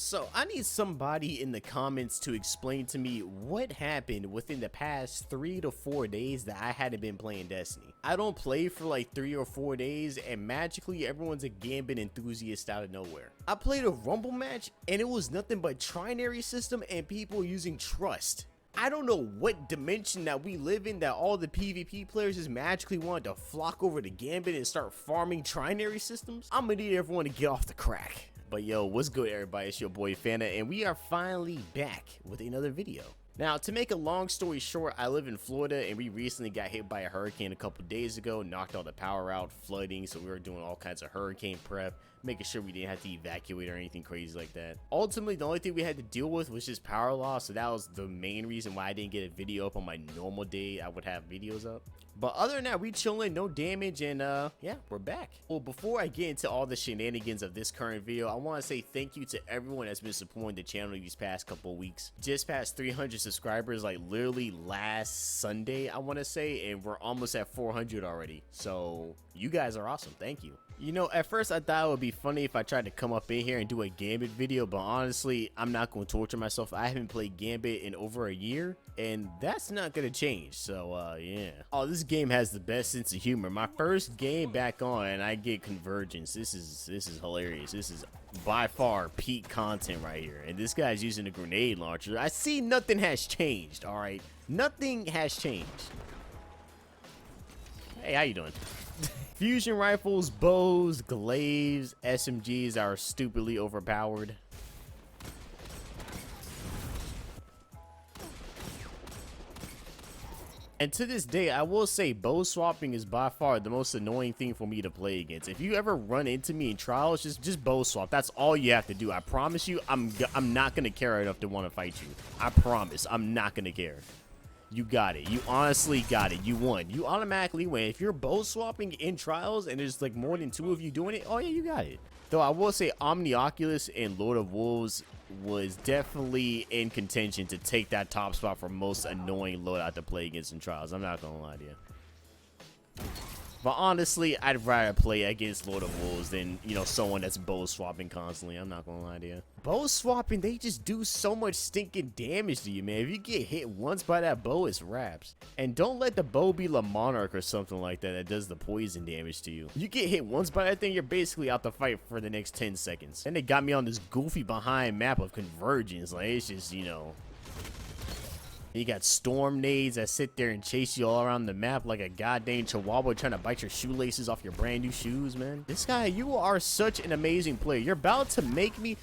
So I need somebody in the comments to explain to me what happened within the past 3 to 4 days that I hadn't been playing Destiny. I don't play for like 3 or 4 days and magically everyone's a Gambit enthusiast out of nowhere. I played a Rumble match and it was nothing but trinary system and people using trust. I don't know what dimension that we live in that all the PvP players just magically wanted to flock over to Gambit and start farming trinary systems. I'm gonna need everyone to get off the crack. But yo, what's good everybody, it's your boy Fanta and we are finally back with another video. Now, to make a long story short, I live in Florida and we recently got hit by a hurricane a couple days ago, knocked all the power out, flooding, so we were doing all kinds of hurricane prep, making sure we didn't have to evacuate or anything crazy like that. Ultimately, the only thing we had to deal with was just power loss, so that was the main reason why I didn't get a video up on my normal day I would have videos up. But other than that, we chilling, no damage, and yeah, we're back. Well, before I get into all the shenanigans of this current video, I want to say thank you to everyone that's been supporting the channel these past couple of weeks. Just past 300 subscribers, like literally last Sunday, I want to say, and we're almost at 400 already. So you guys are awesome. Thank you. You know, at first I thought it would be funny if I tried to come up in here and do a Gambit video, but honestly, I'm not going to torture myself. I haven't played Gambit in over a year, and that's not going to change. So, yeah. Oh, this game has the best sense of humor. My first game back on, and I get convergence. This is hilarious. This is by far peak content right here. And this guy's using a grenade launcher. I see nothing has changed, all right? Nothing has changed. Hey, how you doing? Fusion rifles, bows, glaives, SMGs are stupidly overpowered. And to this day, I will say bow swapping is by far the most annoying thing for me to play against. If you ever run into me in trials, just bow swap. That's all you have to do. I promise you, I'm not gonna care enough to want to fight you. I promise, I'm not gonna care. You got it. You honestly got it. You won. You automatically win. If you're bow swapping in trials and there's like more than 2 of you doing it, oh yeah, you got it. Though I will say Omnioculus and Lord of Wolves was definitely in contention to take that top spot for most annoying loadout to play against in trials. I'm not gonna lie to you. But honestly, I'd rather play against Lord of Wolves than, you know, someone that's bow swapping constantly. I'm not gonna lie to you. Bow swapping, they just do so much stinking damage to you, man. If you get hit once by that bow, it's wraps. And don't let the bow be La Monarch or something like that that does the poison damage to you. You get hit once by that thing, you're basically out the fight for the next 10 seconds. And they got me on this goofy behind map of convergence. Like, it's just, you know. You got storm nades that sit there and chase you all around the map like a goddamn chihuahua trying to bite your shoelaces off your brand new shoes, man. This guy, you are such an amazing player. You're about to make me...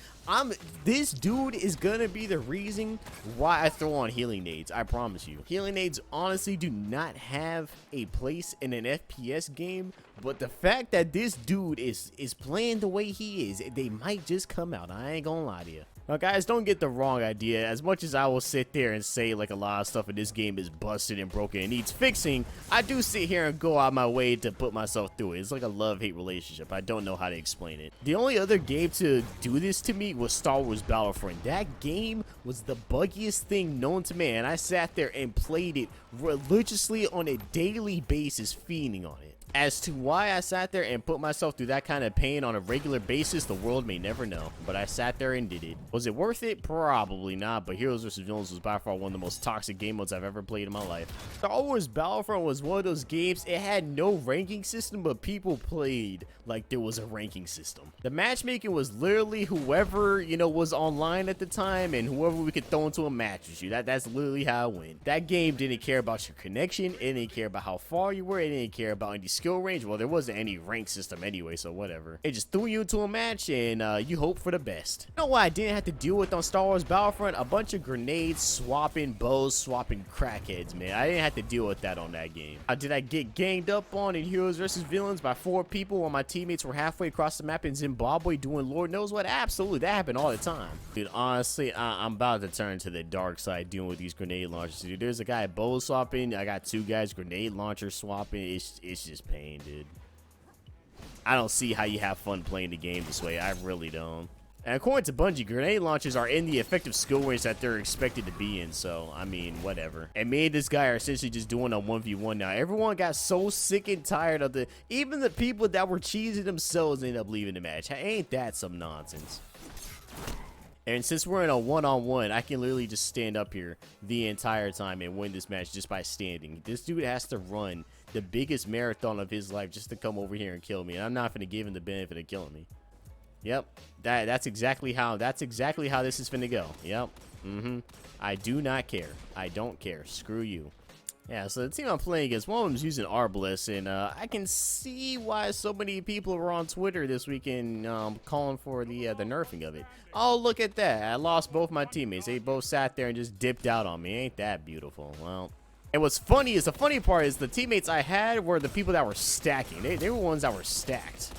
This dude is gonna be the reason why I throw on healing nades. I promise you. Healing nades honestly do not have a place in an FPS game, but the fact that this dude is playing the way he is, they might just come out. I ain't gonna lie to you. Now guys, don't get the wrong idea. As much as I will sit there and say like a lot of stuff in this game is busted and broken and needs fixing, I do sit here and go out my way to put myself through it. It's like a love-hate relationship. I don't know how to explain it. The only other game to do this to me was Star Wars Battlefront. That game was the buggiest thing known to man. I sat there and played it religiously on a daily basis, fiending on it. As to why I sat there and put myself through that kind of pain on a regular basis, the world may never know. But I sat there and did it. Was it worth it? Probably not, but Heroes vs. Villains was by far one of the most toxic game modes I've ever played in my life. Star Wars Battlefront was one of those games, it had no ranking system, but people played like there was a ranking system. The matchmaking was literally whoever, you know, was online at the time and whoever we could throw into a match with you. That's literally how it went. That game didn't care about your connection, it didn't care about how far you were, it didn't care about any skill range. Well, there wasn't any rank system anyway, so whatever. It just threw you into a match and you hope for the best. You know what I didn't have to deal with on Star Wars Battlefront? A bunch of grenades swapping, bows swapping crackheads, man. I didn't have to deal with that on that game. Did I get ganged up on in Heroes vs. Villains by 4 people while my teammates were halfway across the map in Zimbabwe doing Lord knows what? Absolutely, that happened all the time. Dude, honestly, I'm about to turn to the dark side dealing with these grenade launchers, dude. There's a guy bow swapping, I got 2 guys grenade launcher swapping. It's just pain, dude. I don't see how you have fun playing the game this way. I really don't. And according to Bungie, grenade launchers are in the effective skill range that they're expected to be in, so, I mean, whatever. And me and this guy are essentially just doing a 1v1 now. Everyone got so sick and tired of even the people that were cheesing themselves ended up leaving the match. Ain't that some nonsense? And since we're in a one-on-one, I can literally just stand up here the entire time and win this match just by standing. This dude has to run the biggest marathon of his life just to come over here and kill me. And I'm not going to give him the benefit of killing me. Yep, that's exactly how this is finna go. Yep. I do not care. I don't care. Screw you. Yeah, so the team I'm playing against, one of them's using Arbalest, and I can see why so many people were on Twitter this weekend calling for the nerfing of it. Oh, look at that. I lost both my teammates. They both sat there and just dipped out on me. Ain't that beautiful? Well, and what's funny is, the funny part is the teammates I had were the people that were stacking. They were ones that were stacked.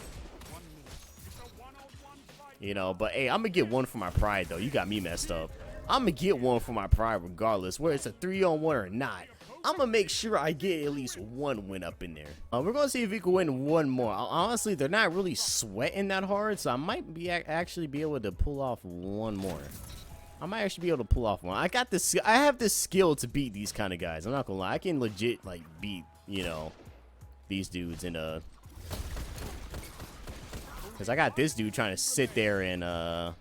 You know, but hey, I'm gonna get one for my pride, though. You got me messed up. I'm gonna get one for my pride regardless, whether it's a 3-on-1 or not. I'm gonna make sure I get at least one win up in there. We're gonna see if we can win one more. Honestly, they're not really sweating that hard, so I might be actually be able to pull off one more. I might actually be able to pull off one. I have this skill to beat these kind of guys. I'm not gonna lie. I can legit like beat, you know, these dudes in because I got this dude trying to sit there and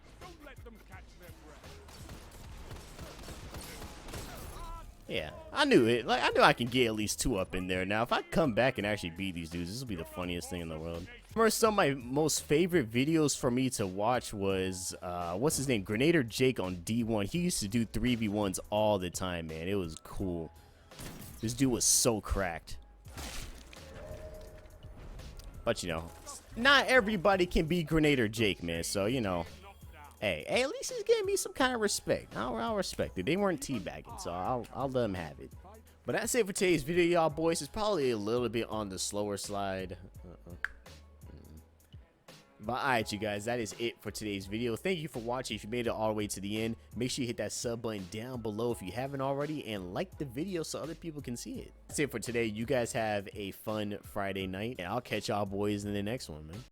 yeah, I knew it. Like, I knew I can get at least 2 up in there. Now, if I come back and actually beat these dudes, this will be the funniest thing in the world. Remember, some of my most favorite videos for me to watch was, what's his name? Grenader Jake on D1. He used to do 3v1s all the time, man. It was cool. This dude was so cracked. But, you know, not everybody can be Grenader Jake, man. So, you know. Hey, at least he's giving me some kind of respect. I'll respect it. They weren't teabagging, so I'll let him have it. But that's it for today's video, y'all boys. It's probably a little bit on the slower slide. But alright, you guys, that is it for today's video. Thank you for watching. If you made it all the way to the end, make sure you hit that sub button down below if you haven't already, and like the video so other people can see it. That's it for today. You guys have a fun Friday night, and I'll catch y'all boys in the next one, man.